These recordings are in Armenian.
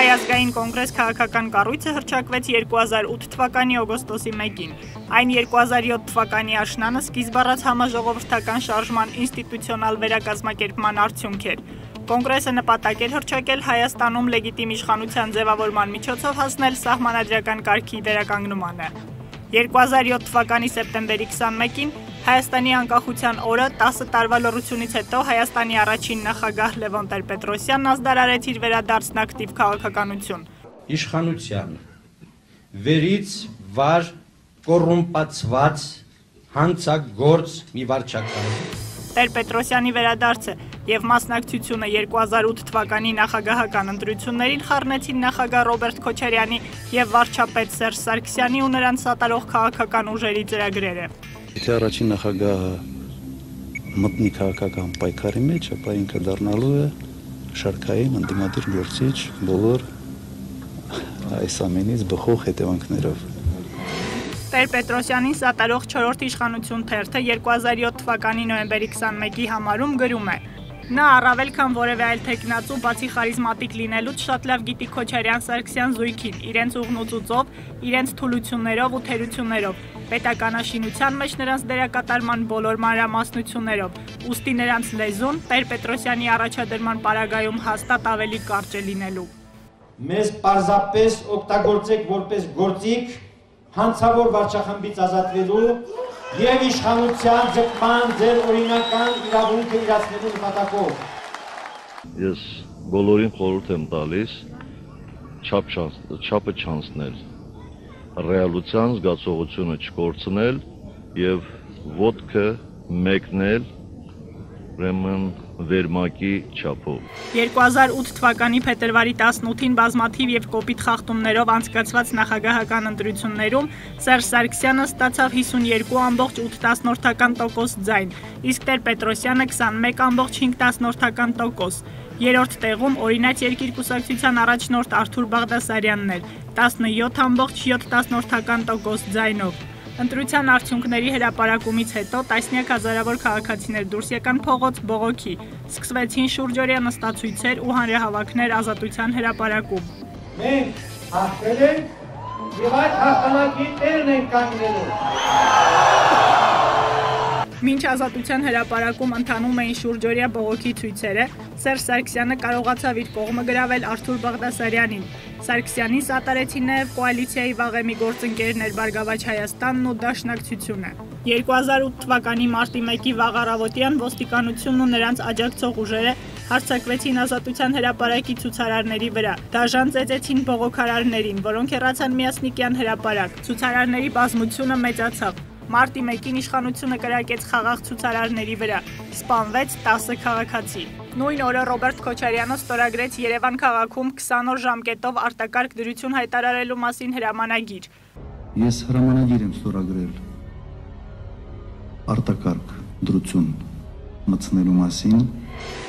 Հայազգային կոնգրես քաղաքական կառույցը հռչակվեց 2008 թվականի օգոստոսի 1-ին։ Այն 2007 թվականի աշնանը սկիզբ առած համաժողովրդական շարժման ինստիտուցիոնալ վերակազմակերպման արդյունք էր։ Կոնգրեսը նպատակ էր հռչակել Հայաստանում լեգիտիմ իշխանության ձևավորման միջոցով հասնել սահմանադրական կարգի վերականգնմանը։ 2007 թվականի սեպտեմբերի 21-ին Հայաստանի անկախության օրը 10 տարվա լռությունից հետո Հայաստանի առաջին նախագահ Լևոն Տեր-Պետրոսյանն ազդարարեց իր վերադարձն ակտիվ քաղաքականություն։ Իշխանության վերից վար կոռումպացված հանցագործ մի վարչական։ Տեր-Պետրոսյանի վերադարձը եւ մասնակցությունը 2008 թվականի նախագահական ընտրություններին խառնեցին նախագահ Ռոբերտ Քոչարյանի եւ վարչապետ Սերժ Սարգսյանի ու նրանց սատարող քաղաքական ուժերի ծրագրերը։ Եթե առաջին նախագահը մտնի քաղաքական պայքարի մեջ, ապա ինքը դառնալու է շարքային ընդդիմադիր գործիչ բոլոր այս ամենից բխող հետևանքներով։ Տեր-Պետրոսյանին սատարող 4-րդ իշխանություն թերթը 2007 թվականի նոյեմբերի 21-ի համարում գրում է. Նա առավել քան որևէ այլ թեկնածու բացի խարիզմատիկ լինելուց շատ լավ գիտի Քոչարյան-Սարգսյան զույգին, իրենց ուղնուծուծով, իրենց թուլություններով ու թերություններով, պետականաշինության մեջ նրանց դերակատարման բոլոր մանրամասնություններով, ուստի նրանց լեզուն Տեր-Պետրոսյանի առաջադրման պարագայում հաստատ ավելի կարճ է լինելու։ Մեզ պարզապես օգտագործեք որպես գործիք հանցավոր վարչախմբից ազատվելու եւ իշխանության ձգման ձեր օրինական իրավունքը իրացնելու նպատակով։ Ես բոլորին խորհուրդ եմ տալիս չափը չանցնել, ռեալության զգացողությունը չկորցնել եւ ոտքը մեկնել ուրեմն վերմակի չափով։ 2008 թվականի փետրվարի 18-ին բազմաթիվ եւ կոպիտ խախտումներով անցկացված նախագահական ընտրություններում Սերժ Սարգսյանը ստացավ 52.8% ձայն, իսկ Տեր-Պետրոսյանը 21.5%։ Երրորդ տեղում օրինաց երկիր կուսակցության առաջնորդ Արթուր Բաղդասարյանն էր 17.7% ձայնով։ Ընտրության արդյունքների հրապարակումից հետո տասնյակ հազարավոր քաղաքացիներ դուրս եկան փողոց բողոքի, սկսվեցին շուրջօրյա նստացույցեր ու հանրահավաքներ ազատության հրապարակում։ Մենք հաղթել ենք եւ այդ հաղթանակի տերն ենք կանգնելու։ Մինչ ազատության հրապարակում ընթանում էին շուրջօրյա բողոքի ցույցերը, Սերժ Սարգսյանը կարողացավ իր կողմը գրավել Արթուր Բաղդասարյանին։ Սարգսյանին սատարեցին նաև կոալիցիայի վաղեմի գործընկերներ Բարգավաճ Հայաստանն ու Դաշնակցությունը։ 2008 թվականի մարտի 1-ի վաղ առավոտյան ոստիկանությունն ու նրանց աջակցող ուժերը հարձակվեցին ազատության հրապարակի ցուցարարների վրա։ Դաժան ծեծեցին բողոքարարներին, որոնք հեռացան Միասնիկյան հրապարակ։ Ցուցարարների բազմությունը մեծացավ։ Մարտի 1-ին իշխանությունը կրակեց խաղաղ ցուցարարների վրա։ Սպանվեց 10 քաղաքացի։ Նույն օրը Ռոբերտ Քոչարյանը ստորագրեց Երևան քաղաքում 20 օր ժամկետով արտակարգ դրություն հայտարարելու մասին հրամանագիր։ Ես հրամանագիր եմ ստորագրել արտակարգ դրություն մտցնելու մասին։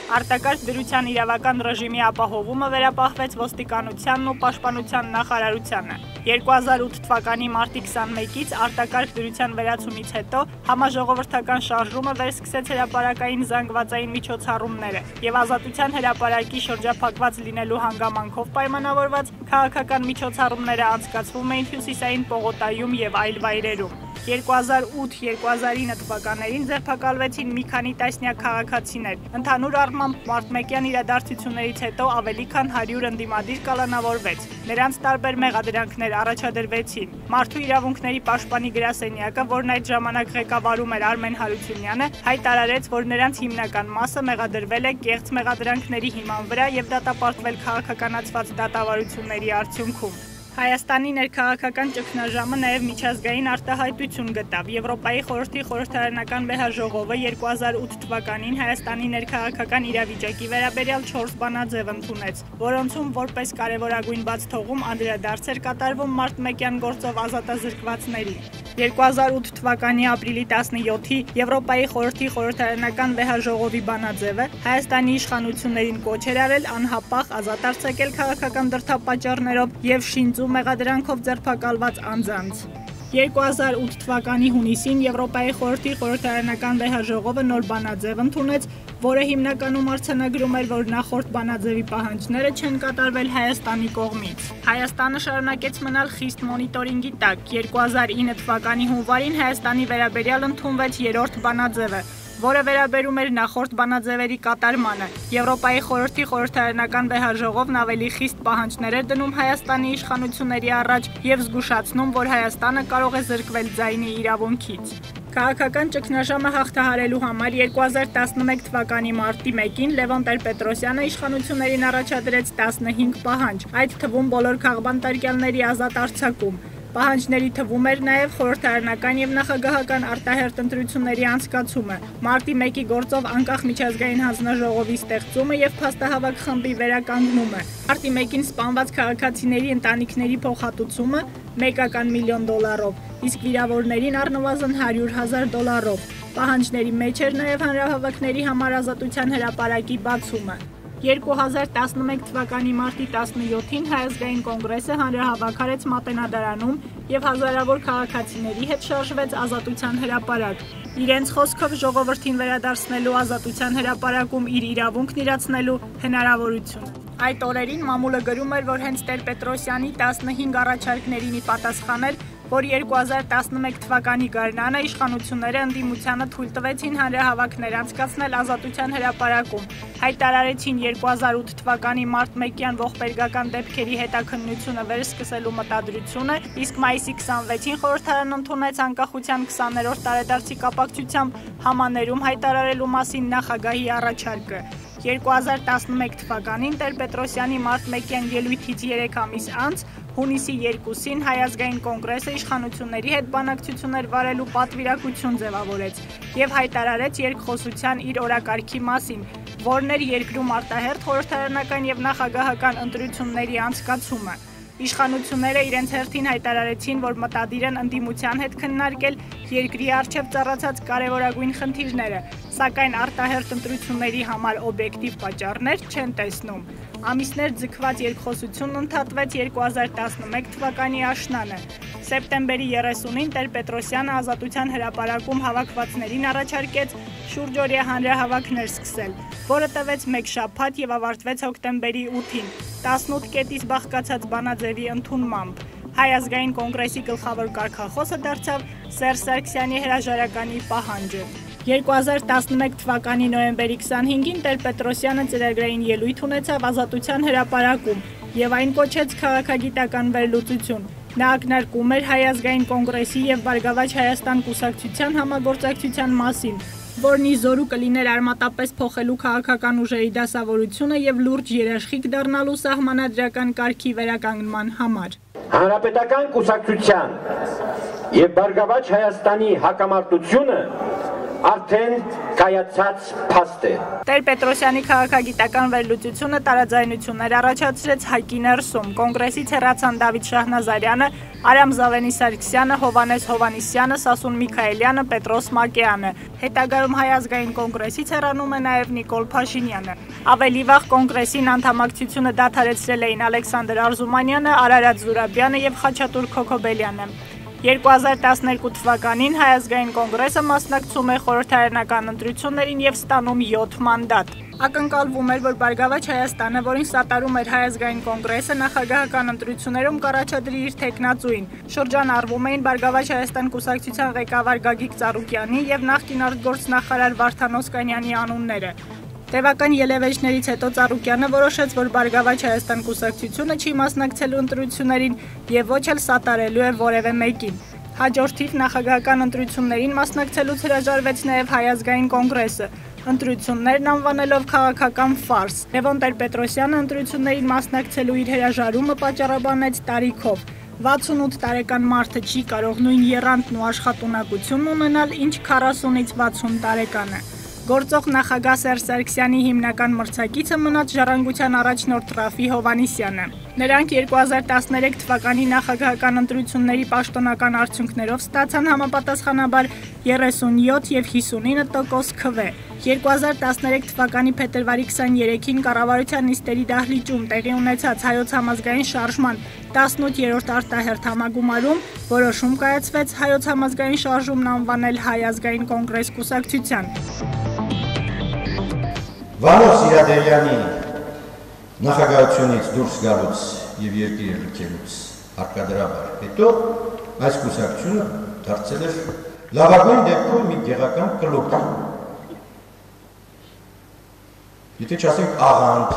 Արտակարգ դրության իրավական ռեժիմի ապահովումը վերապահվեց ոստիկանությանն ու պաշտպանության նախարարությանը։ 2008 թվականի մարտի 21-ից արտակարգ դրության վերացումից հետո համաժողովրդական շարժումը վերսկսեց հրապարակային զանգվածային միջոցառումները եւ ազատության հրապարակի շրջափակված լինելու հանգամանքով պայմանավորված քաղաքական միջոցառումները անցկացվում էին Հյուսիսային Պողոտայում եւ այլ վայրերում։ 2008-2009 թվականներին ձերբակալվեցին մի քանի տասնյակ քաղաքացիներ։ Ընդհանուր առմամբ մարտմեկյան իրադարձություններից հետո ավելի քան 100 ընդդիմադիր կալանավորվեց։ Նրանց տարբեր մեղադրանքներ առաջադրվեցին։ Մարդու իրավունքների պաշտպանի գրասենյակը, որն այդ ժամանակ ղեկավարում էր Արմեն Հարությունյանը, հայտարարեց, որ նրանց հիմնական մասը մեղադրվել է կեղծ մեղադրանքների հիման վրա եւ դատապարտվել քաղաքականացված դատավարությունների արդյունքում։ Հայաստանի ներքաղաքական ճգնաժամը նաև միջազգային արտահայտություն գտավ։ Եվրոպայի խորհրդի խորհրդարանական վեհաժողովը 2008 թվականին Հայաստանի ներքաղաքական իրավիճակի վերաբերյալ 4 բանաձև ընդունեց, որոնցում որպես կարևորագույն բացթողում անդրադարձ էր կատարվում մարտմեկյան գործով ազատազրկվածներին։ 2008 թվականի ապրիլի 17-ի Եվրոպայի խորհրդի խորհրդարանական վեհաժողովի բանաձևը Հայաստանի իշխանություններին կոչ էր արել անհապաղ ազատ արձակել քաղաքական դրդապատճառներով եւ շինծու մեղադրանքով ձերբակալված անձանց։ 2008 թվականի հունիսին Եվրոպայի խորհրդի խորհրդարանական վեհաժողովը նոր բանաձև ընդունեց, որը հիմնականում արձանագրում էր, որ նախորդ բանաձևի պահանջները չեն կատարվել Հայաստանի կողմից։ Հայաստանը շարունակեց մնալ խիստ մոնիտորինգի տակ։ 2009 թվականի հունվարին Հայաստանի վերաբերյալ ընդունվեց երրորդ բանաձևը, որը վերաբերում էր նախորդ բանաձևերի կատարմանը։ Եվրոպայի խորհրդի խորհրդարանական վեհաժողովն ավելի խիստ պահանջներ էր դնում Հայաստանի իշխանությունների առաջ եւ զգուշացնում, որ Հայաստանը կարող է զրկվել ձայնի իրավունքից։ Քաղաքական ճգնաժամը հաղթահարելու համար 2011 թվականի մարտի 1-ին Լևոն Տեր-Պետրոսյանը իշխանություններին առաջադրեց 15 պահանջ, այդ թվում բոլոր քաղբանտարկյալների ազատ արձակում։ Պահանջների թվում էր նաև խորհրդարանական եւ նախագահական արտահերթ ընտրությունների անցկացումը, մարտի 1-ի գործով անկախ միջազգային հանձնաժողովի ստեղծումը եւ փաստահավաք խմբի վերականգնումը, մարտի 1-ին սպանված քաղաքացիների ընտանիքների փոխհատուցումը $1 միլիոն, իսկ վիրավորներին առնվազն $100,000։ Պահանջների մեջ էր նաև հանրահավաքների համար ազատության հրապարակի բացումը։ 2011 թվականի մարտի 17-ին Հայ ազգային կոնգրեսը հանրահավաք արեց Մատենադարանում եւ հազարավոր քաղաքացիների հետ շարժվեց ազատության հրապարակ։ Իրենց խոսքով ժողովրդին վերադարձնելու ազատության հրապարակում իր իրավունքն իրացնելու հնարավորություն։ Այդ օրերին մամուլը գրում էր, որ հենց Տեր-Պետրոսյանի 15 առաջարկներին ի պատասխան էր, որ 2011 թվականի գարնանը իշխանությունները ընդդիմությանը թույլ տվեցին հանրահավաքներ անցկացնել ազատության հրապարակում, հայտարարեցին 2008 թվականի մարտ 1-յան ողբերգական դեպքերի հետաքննությունը վերսկսելու մտադրությունը, իսկ մայիսի 26-ին խորհրդարանն ընդունեց անկախության 20-րդ տարեդարձի կապակցությամբ համաներում հայտարարելու մասին նախագահի առաջարկը։ 2011 թվականին Տեր-Պետրոսյանի մարտ 1-յան ելույթից 3 ամիս անց հունիսի 2-ին Հայ ազգային կոնգրեսը իշխանությունների հետ բանակցություններ վարելու պատվիրակություն ձևավորեց եւ հայտարարեց երկխոսության իր օրակարգի մասին, որն էր երկրում արտահերթ խորհրդարանական եւ նախագահական ընտրությունների անցկացումը։ Իշխանությունները իրենց հերթին հայտարարեցին, որ մտադիր են ընդդիմության հետ քննարկել երկրի առջև ծառացած կարևորագույն խնդիրները, սակայն արտահերթ ընտրությունների համար օբյեկտիվ պատճառներ չեն տեսնում։ Ամիսներ ձգված երկխոսությունն ընդհատվեց 2011 թվականի աշնանը։ Սեպտեմբերի 30-ին Տեր-Պետրոսյանը ազատության հրապարակում հավաքվածներին առաջարկեց շուրջօրյա հանրահավաքներ սկսել, որը տևեց 1 շաբաթ եւ ավարտվեց հոկտեմբերի 8-ին 18 կետից բաղկացած բանաձևի ընդունմամբ։ Հայ ազգային կոնգրեսի գլխավոր կարգախոսը դարձավ Սերժ Սարգսյանի հրաժարականի պահանջը։ 2011 թվականի նոյեմբերի 25-ին Տեր-Պետրոսյանը ծրագրային ելույթ ունեցավ ազատության հրապարակում եւ այն կոչեց քաղաքագիտական վերլուծություն։ Նա ակնարկում էր Հայ ազգային կոնգրեսի եւ Բարգավաճ Հայաստան կուսակցության համագործակցության մասին, որն ի զորու կլիներ արմատապես փոխելու քաղաքական ուժերի դասավորությունը եւ լուրջ երաշխիք դառնալու սահմանադրական կարգի վերականգնման համար։ Հանրապետական կուսակցության եւ Բարգավաճ Հայաստանի հակամարտությունը արդեն կայացած փաստ է։ Տեր-Պետրոսյանի քաղաքագիտական վերլուծությունը տարաձայնություններ առաջացրեց ՀԱԿ-ի ներսում։ Կոնգրեսից հեռացան Դավիթ Շահնազարյանը, Արամ Զավենի-Սարգսյանը, Հովհաննես Հովհաննիսյանը, Սասուն Միքայելյանը, Պետրոս Մակեյանը։ Հետագայում Հայ ազգային կոնգրեսից հեռանում է նաև Նիկոլ Փաշինյանը։ Ավելի վաղ կոնգրեսին անդամակցությունը դադարեցրել էին Ալեքսանդր Արզումանյանը, Արարատ Զուրաբյանը եւ Խաչատուր Քոքոբելյանը։ 2012 թվականին Հայ ազգային կոնգրեսը մասնակցում է խորհրդարանական ընտրություններին եւ ստանում 7 մանդատ։ Ակնկալվում էր, որ Բարգավաճ Հայաստանը, որին սատարում էր Հայ ազգային կոնգրեսը, նախագահական ընտրություններում կառաջադրի իր թեկնածուին։ Շրջանառվում էին Բարգավաճ Հայաստան կուսակցության ղեկավար Գագիկ Ծառուկյանի եւ նախկին արտգործնախարար Վարդան Օսկանյանի անունները։ Տևական ելևէջներից հետո Ծառուկյանը որոշեց, որ Բարգավաճ Հայաստան կուսակցությունը չի մասնակցելու ընտրություններին եւ ոչ էլ սատարելու է որևէ մեկին։ Հաջորդիվ նախագահական ընտրություններին մասնակցելուց հրաժարվեց նաեւ Հայ ազգային կոնգրեսը, ընտրություններն անվանելով քաղաքական ֆարս։ Լևոն Տեր-Պետրոսյանը ընտրություններին մասնակցելու իր հրաժարումը պատճառաբանեց տարիքով։ 68 տարեկան մարդը չի կարող նույն եռանդն ու աշխատունակությունն ունենալ, ինչ 40-ից 60 տարեկանը։ Գործող նախագահ Սերժ Սարգսյանի հիմնական մրցակիցը մնաց Ժառանգության առաջնորդ Ռաֆի Հովհաննիսյանը։ Նրանք 2013 թվականի նախագահական ընտրությունների պաշտոնական արդյունքներով ստացան համապատասխանաբար 37 եւ 59% քվ։ 2013 թվականի փետրվարի 23-ին կառավարության նիստերի դահլիճում տեղի ունեցած Հայոց համազգային շարժման 18-րդ արտահերթ համագումարում որոշում կայացվեց Հայոց համազգային շարժումն անվանել Հայ ազգային կոնգրես կուսակցության։ Վանո Սիրադեղյանի նախագահությունից դուրս գալուց եւ երկիրը լքելուց հարկադրաբար հետո այս կուսակցությունը դարձել է լավագույն դեպքում մի գեղական կլուբ։ Եթե չասենք աղանդ։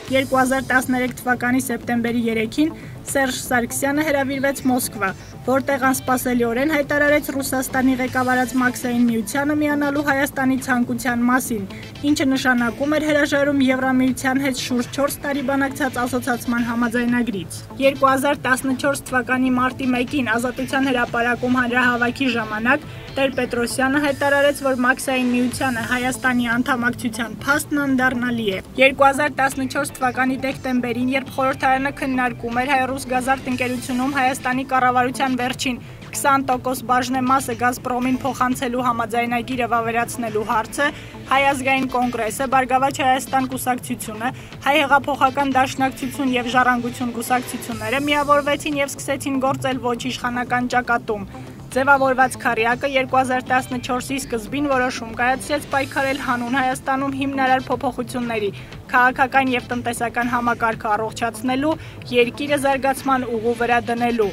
2013 թվականի սեպտեմբերի 3-ին Սերժ Սարգսյանը հրավիրվեց Մոսկվա, որտեղ անսպասելիորեն հայտարարեց Ռուսաստանի ղեկավարած Մաքսային միությանը միանալու Հայաստանի ցանկության մասին, ինչը նշանակում էր հրաժարում Եվրամիության հետ շուրջ 4 տարի բանակցած ասոցացման համաձայնագրից։ 2014 թվականի մարտի 1-ին Ազատության հրապարակում հանրահավաքի ժամանակ Տեր-Պետրոսյանը հայտարարեց, որ Մաքսային միությանը Հայաստանի անդամակցության փաստն անդառնալի է։ 2014 թվականի դեկտեմբերին, երբ խորհրդարանը քննարկում էր Հայ-Ռուսգազարդ ընկերությունում Հայաստանի կառավարության վերջին 20% բաժնեմասը Գազպրոմին փոխանցելու համաձայնագիրը վավերացնելու հարցը, Հայ ազգային կոնգրեսը, Բարգավաճ Հայաստան կուսակցությունը, Հայ հեղափոխական դաշնակցություն եւ Ժառանգություն կուսակցությունները միավորվեցին եւ սկսեցին գործել ոչ իշխանական ճակատում։ Ձևավորված քառյակը 2014-ի սկզբին որոշում կայացրեց պայքարել հանուն Հայաստանում հիմնարար փոփոխությունների, քաղաքական եւ տնտեսական համակարգը առողջացնելու, երկիրը զարգացման ուղու վրա դնելու։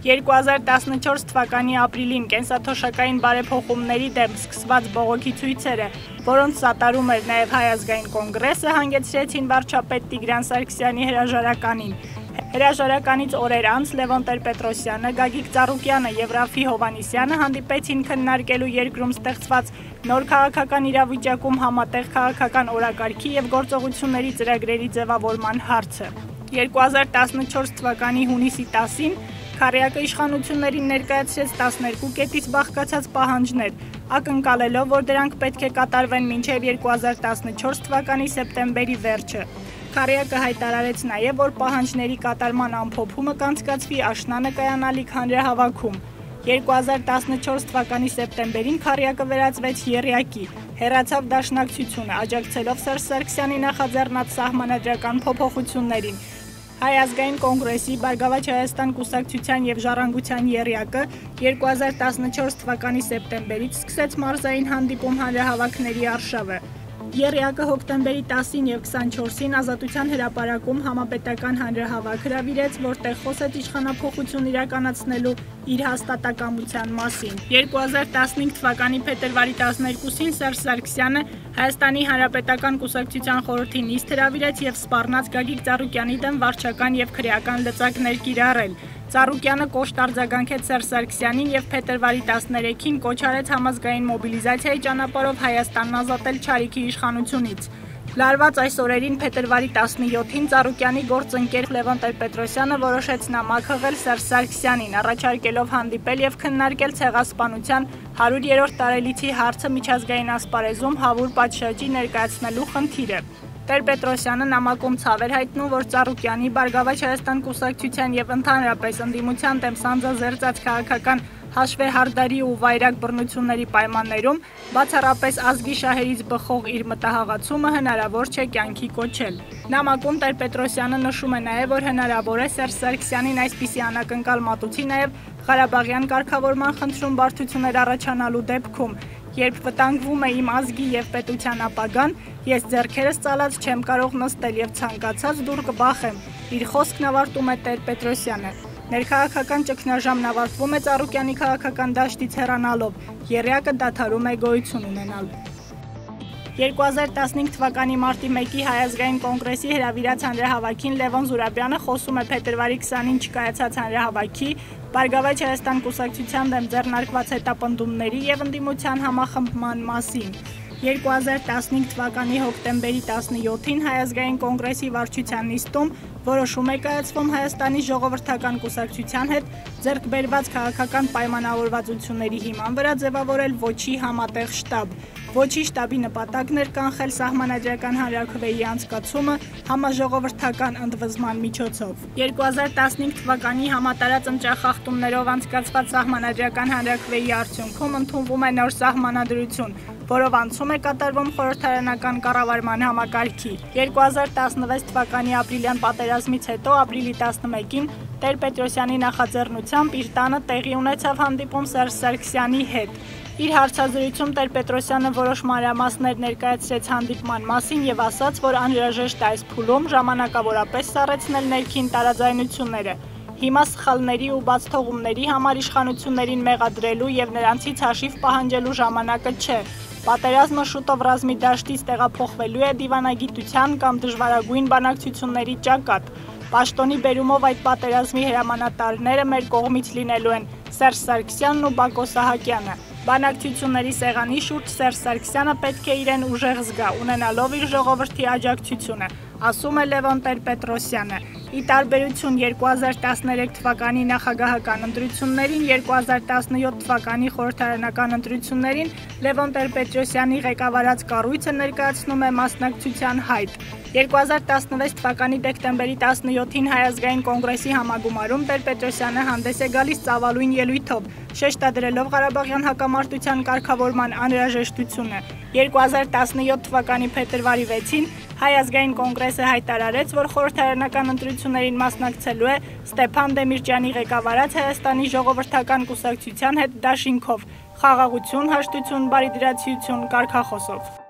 2014 թվականի ապրիլին կենսաթոշակային բարեփոխումների դեմ սկսված բողոքի ցույցերը, որոնց սատարում էր նաեւ Հայ ազգային կոնգրեսը, հանգեցրեցին վարչապետ Տիգրան Սարգսյանի հրաժարականին։ Հրաժարականից օրեր անց Լևոն Տեր-Պետրոսյանը, Գագիկ Ծառուկյանը եւ Ռաֆի Հովհաննիսյանը հանդիպեցին քննարկելու երկրում ստեղծված նոր քաղաքական իրավիճակում համատեղ քաղաքական օրակարգի եւ գործողությունների ծրագրերի ձևավորման հարցը։ 2014 թվականի հունիսի 10-ին քառյակը իշխանություններին ներկայացրեց 12 կետից բաղկացած պահանջներ, ակնկալելով, որ դրանք պետք է կատարվեն մինչև 2014 թվականի սեպտեմբերի վերջը։ Քառյակը հայտարարեց նաև, որ պահանջների կատարման ամփոփումը կանցկացվի աշնանը կայանալիք հանրահավաքում։ 2014 թվականի սեպտեմբերին քառյակը վերածվեց եռյակի, հեռացավ դաշնակցությունը, աջակցելով Սերժ Սարգսյանի նախաձեռնած սահմանադրական փոփոխություններին։ Հայ ազգային կոնգրեսի, Բարգավաճ Հայաստան կուսակցության եւ Ժառանգության եռյակը 2014 թվականի սեպտեմբերից սկսեց մարզային հանդիպում հանրահավաքների արշավը։ Եռյակը հոկտեմբերի 10-ին եւ 24-ին Ազատության հրապարակում համապետական հանրահավաք հրավիրեց, որտեղ խոսեց իշխանափոխություն իրականացնելու իր հաստատակամության մասին։ 2015 թվականի փետրվարի 12-ին Սերժ Սարգսյանը Հայաստանի Հանրապետական կուսակցության խորհրդի նիստ հրավիրեց եւ սպառնաց Գագիկ Ծառուկյանի դեմ վարչական եւ քրեական լծակներ կիրառել։ Ծառուկյանը կոշտ արձագանքեց Սերժ Սարգսյանին եւ փետրվարի 13-ին կոչ արեց համազգային մոբիլիզացիայի ճանապարհով Հայաստանն ազատել Չարիքի իշխանությունից։ Լարված այս օրերին փետրվարի 17-ին Ծառուկյանի գործընկեր Լևոն Տեր-Պետրոսյանը որոշեց նամակ հղել Սերժ Սարգսյանին, առաջարկելով հանդիպել եւ քննարկել ցեղասպանության 100-րդ տարելիցի հարցը միջազգային ասպարեզում հավուր պատշաճի ներկայացնելու խնդիրը։ Տեր-Պետրոսյանը նամակում ցավ էր հայտնում, որ Ծառուկյանի, Բարգավաճ Հայաստան կուսակցության եւ ընդհանրապես ընդդիմության դեմ սանձազերծած քաղաքական հաշվեհարդարի ու վայրագ բռնությունների պայմաններում բացառապես ազգի շահերից բխող իր մտահաղացումը հնարավոր չէ կյանքի կոչել։ Նամակում Տեր-Պետրոսյանը նշում է նաև, որ հնարավոր է Սերժ Սարգսյանին այսպիսի անակնկալ մատուցի նաև Ղարաբաղյան կարգավորման խնդրում բարդություններ առաջանալու դեպքում, երբ վտանգվում է իմ ազգի եւ պետության ապագան, ես ձեռքերս ծալած չեմ կարող նստել եւ ցանկացած դուռ կբախեմ։ Իր խոսքն ավարտում է Տեր-Պետրոսյանը։ Ներքաղաքական ճգնաժամն ավարտվում է Ծառուկյանի քաղաքական դաշտից հեռանալով, եռյակը դադարում է գոյություն ունենալ։ 2015 թվականի մարտի 1-ի Հայ ազգային կոնգրեսի հրավիրած հանրահավաքին Լևոն Զուրաբյանը խոսում է փետրվարի 20-ին չկայացած հանրահավաքի, Բարգավաճ Հայաստան կուսակցության դեմ ձեռնարկված հետապնդումների եւ ընդդիմության համախմբման մասին։ 2015 թվականի հոկտեմբերի 17-ին Հայ ազգային կոնգրեսի վարչության նիստում որոշում է կայացվում Հայաստանի ժողովրդական կուսակցության հետ ձեռք բերված քաղաքական պայմանավորվածությունների հիման վրա ձևավորել ոչի համատեղ շտաբ։ Ոչի շտաբի նպատակն էր կանխել սահմանադրական հանրաքվեի անցկացումը համաժողովրդական ընդվզման միջոցով։ 2015 թվականի համատարած ընտրախախտումներով անցկացված սահմանադրական հանրաքվեի արդյունքում ընդունվում է նոր սահմանադրություն, որով անցում է կատարվում խորհրդարանական կառավարման համակարգի։ 2016 թվականի ապրիլյան պատերազմից հետո ապրիլի 11-ին Տեր-Պետրոսյանի նախաձեռնությամբ իր տանը տեղի ունեցավ հանդիպում Սերժ Սարգսյանի հետ։ Իր հարցազրույցում Տեր-Պետրոսյանը որոշ մանրամասներ ներկայացրեց հանդիպման մասին եւ ասաց, որ անհրաժեշտ է այս փուլում ժամանակավորապես սառեցնել ներքին տարաձայնությունները։ Հիմա սխալների ու բաց թողումների համար իշխանություններին մեղադրելու եւ նրանցից հաշիվ պահանջելու ժամանակը չէ։ Պատերազմը շուտով ռազմի դաշտից տեղափոխվելու է դիվանագիտության կամ դժվարագույն բանակցությունների ճակատ։ Պաշտոնի բերումով այդ պատերազմի հրամանատարները մեր կողմից լինելու են Սերժ Սարգսյանն ու Բակո Սահակյանը։ Բանակցությունների սեղանի շուրջ Սերժ Սարգսյանը պետք է իրեն ուժեղ զգա, ունենալով իր ժողովրդի աջակցությունը, ասում է Լևոն Տեր-Պետրոսյանը։ Ի տարբերություն 2013 թվականի նախագահական ընտրություններին, 2017 թվականի խորհրդարանական ընտրություններին Լևոն Տեր-Պետրոսյանի ղեկավարած կառույցը ներկայացնում է մասնակցության հայտ։ 2016 թվականի դեկտեմբերի 17-ին Հայազգային կոնգրեսի համագումարում Տեր-Պետրոսյանը հանդես է գալիս ծավալույն ելույթով, շեշտադրելով Ղարաբաղյան հակամարտության կարգավորման անհրաժեշտությունը։ 2017 թվականի փետրվարի 6-ին Հայազգային կոնգրեսը հայտարարեց, որ խորհրդարանական ընտրություններին մասնակցելու է Ստեփան Դեմիրճյանի ղեկավարած Հայաստանի ժողովրդական կուսակցության հետ դաշինքով՝ խաղաղություն, հաշտություն, բարիդրացիություն կարգախոսով։